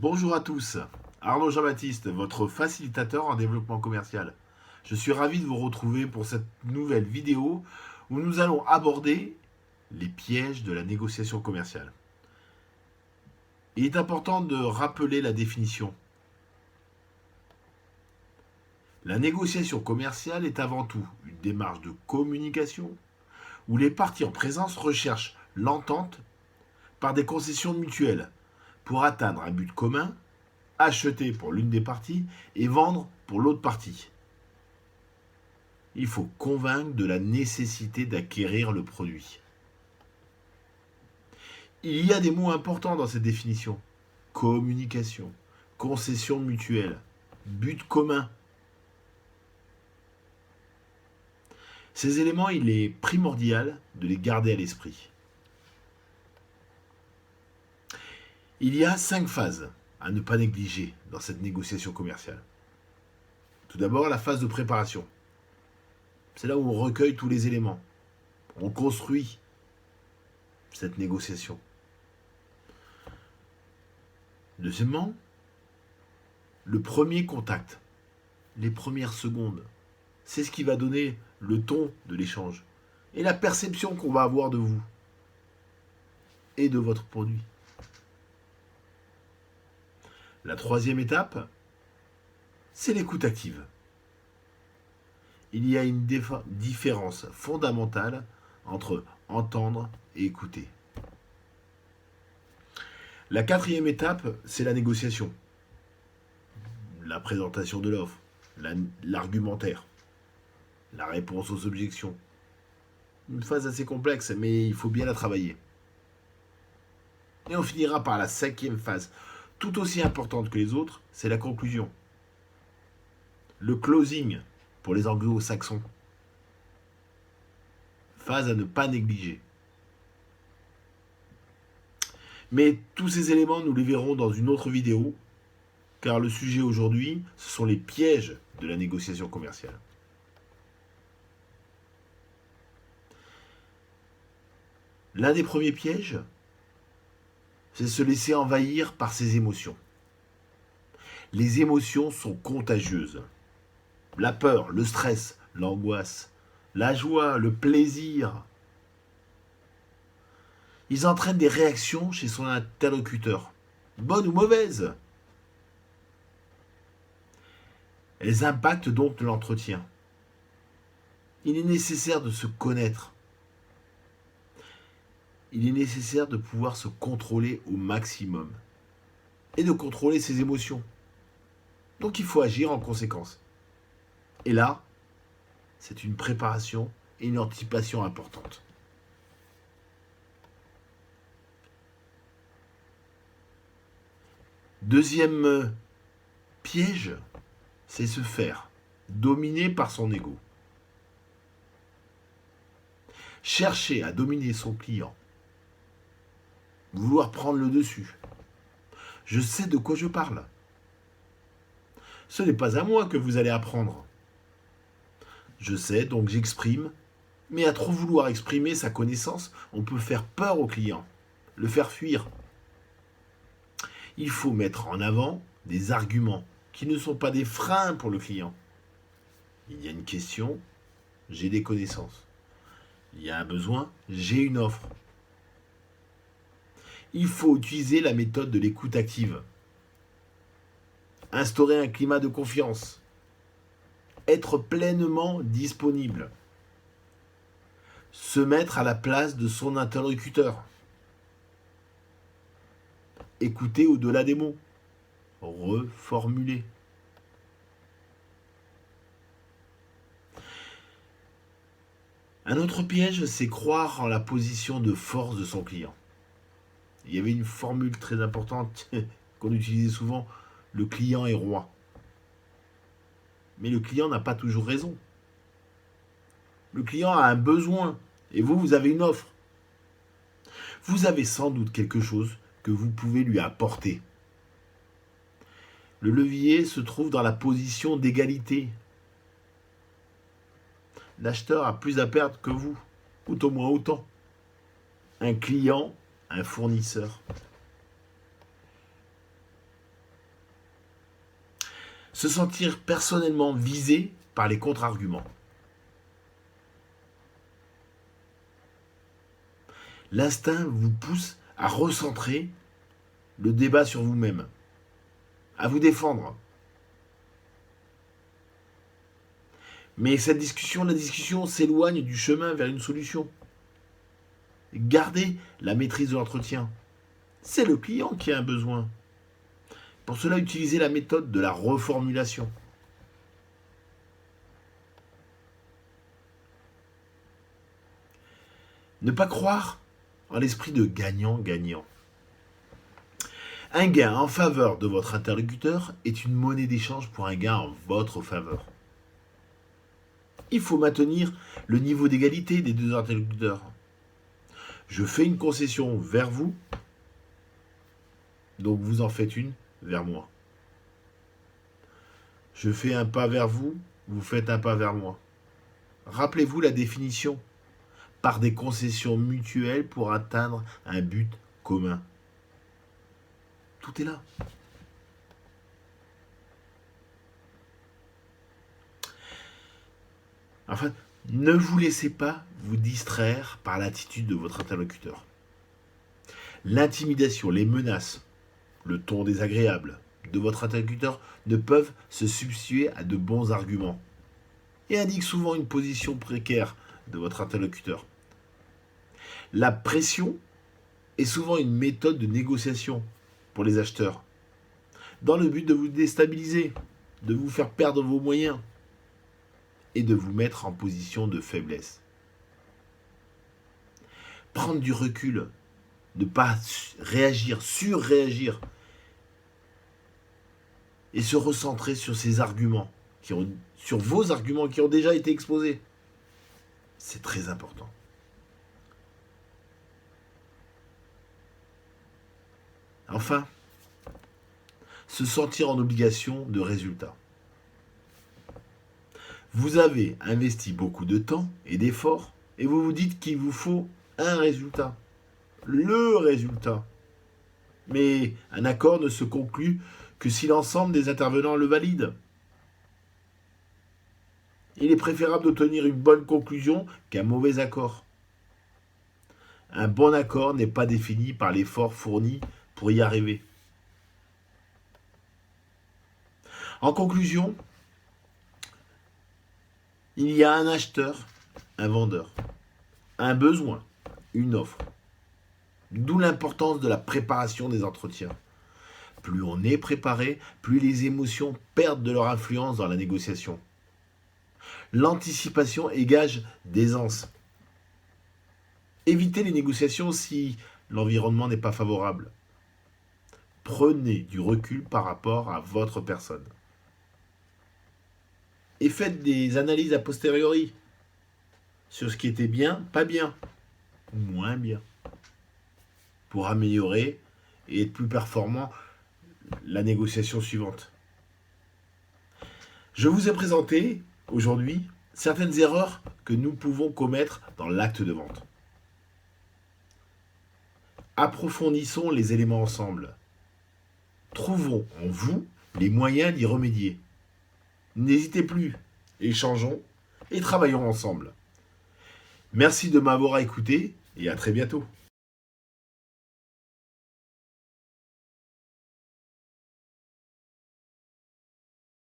Bonjour à tous, Arnaud Jean-Baptiste, votre facilitateur en développement commercial. Je suis ravi de vous retrouver pour cette nouvelle vidéo où nous allons aborder les pièges de la négociation commerciale. Il est important de rappeler la définition. La négociation commerciale est avant tout une démarche de communication où les parties en présence recherchent l'entente par des concessions mutuelles pour atteindre un but commun, acheter pour l'une des parties et vendre pour l'autre partie. Il faut convaincre de la nécessité d'acquérir le produit. Il y a des mots importants dans cette définition. Communication, concession mutuelle, but commun. Ces éléments, il est primordial de les garder à l'esprit. Il y a 5 phases à ne pas négliger dans cette négociation commerciale. Tout d'abord, la phase de préparation. C'est là où on recueille tous les éléments. On construit cette négociation. Deuxièmement, le premier contact, les premières secondes. C'est ce qui va donner le ton de l'échange et la perception qu'on va avoir de vous et de votre produit. La troisième étape, c'est l'écoute active. Il y a une différence fondamentale entre entendre et écouter. La quatrième étape, c'est la négociation. La présentation de l'offre, l'argumentaire, la réponse aux objections. Une phase assez complexe, mais il faut bien la travailler. Et on finira par la cinquième phase, tout aussi importante que les autres, c'est la conclusion. Le closing pour les anglo-saxons. Phase à ne pas négliger. Mais tous ces éléments, nous les verrons dans une autre vidéo, car le sujet aujourd'hui, ce sont les pièges de la négociation commerciale. L'un des premiers pièges, c'est se laisser envahir par ses émotions. Les émotions sont contagieuses. La peur, le stress, l'angoisse, la joie, le plaisir. Ils entraînent des réactions chez son interlocuteur, bonnes ou mauvaises. Elles impactent donc l'entretien. Il est nécessaire de se connaître. Il est nécessaire de pouvoir se contrôler au maximum et de contrôler ses émotions. Donc il faut agir en conséquence. Et là, c'est une préparation et une anticipation importante. Deuxième piège, c'est se faire dominer par son ego. Chercher à dominer son client. Vouloir prendre le dessus. Je sais de quoi je parle. Ce n'est pas à moi que vous allez apprendre. Je sais, donc j'exprime, mais à trop vouloir exprimer sa connaissance, on peut faire peur au client, le faire fuir. Il faut mettre en avant des arguments qui ne sont pas des freins pour le client. Il y a une question, j'ai des connaissances. Il y a un besoin, j'ai une offre. Il faut utiliser la méthode de l'écoute active. Instaurer un climat de confiance. Être pleinement disponible. Se mettre à la place de son interlocuteur. Écouter au-delà des mots. Reformuler. Un autre piège, c'est croire en la position de force de son client. Il y avait une formule très importante qu'on utilisait souvent, le client est roi. Mais le client n'a pas toujours raison. Le client a un besoin et vous avez une offre. Vous avez sans doute quelque chose que vous pouvez lui apporter. Le levier se trouve dans la position d'égalité. L'acheteur a plus à perdre que vous, tout au moins autant. Un client, un fournisseur. Se sentir personnellement visé par les contre-arguments. L'instinct vous pousse à recentrer le débat sur vous-même, à vous défendre. Mais la discussion s'éloigne du chemin vers une solution. Gardez la maîtrise de l'entretien. C'est le client qui a un besoin. Pour cela, utilisez la méthode de la reformulation. Ne pas croire en l'esprit de gagnant-gagnant. Un gain en faveur de votre interlocuteur est une monnaie d'échange pour un gain en votre faveur. Il faut maintenir le niveau d'égalité des deux interlocuteurs. Je fais une concession vers vous, donc vous en faites une vers moi. Je fais un pas vers vous, vous faites un pas vers moi. Rappelez-vous la définition, par des concessions mutuelles pour atteindre un but commun. Tout est là. Enfin, ne vous laissez pas vous distraire par l'attitude de votre interlocuteur. L'intimidation, les menaces, le ton désagréable de votre interlocuteur ne peuvent se substituer à de bons arguments et indiquent souvent une position précaire de votre interlocuteur. La pression est souvent une méthode de négociation pour les acheteurs, dans le but de vous déstabiliser, de vous faire perdre vos moyens et de vous mettre en position de faiblesse. Prendre du recul, ne pas réagir, surréagir, et se recentrer sur ces arguments, sur vos arguments qui ont déjà été exposés. C'est très important. Enfin, se sentir en obligation de résultat. Vous avez investi beaucoup de temps et d'efforts et vous vous dites qu'il vous faut un résultat. Le résultat. Mais un accord ne se conclut que si l'ensemble des intervenants le valide. Il est préférable d'obtenir une bonne conclusion qu'un mauvais accord. Un bon accord n'est pas défini par l'effort fourni pour y arriver. En conclusion, il y a un acheteur, un vendeur, un besoin, une offre. D'où l'importance de la préparation des entretiens. Plus on est préparé, plus les émotions perdent de leur influence dans la négociation. L'anticipation est gage d'aisance. Évitez les négociations si l'environnement n'est pas favorable. Prenez du recul par rapport à votre personne. Et faites des analyses a posteriori sur ce qui était bien, pas bien, ou moins bien, pour améliorer et être plus performant la négociation suivante. Je vous ai présenté aujourd'hui certaines erreurs que nous pouvons commettre dans l'acte de vente. Approfondissons les éléments ensemble. Trouvons en vous les moyens d'y remédier. N'hésitez plus, échangeons et travaillons ensemble. Merci de m'avoir écouté et à très bientôt.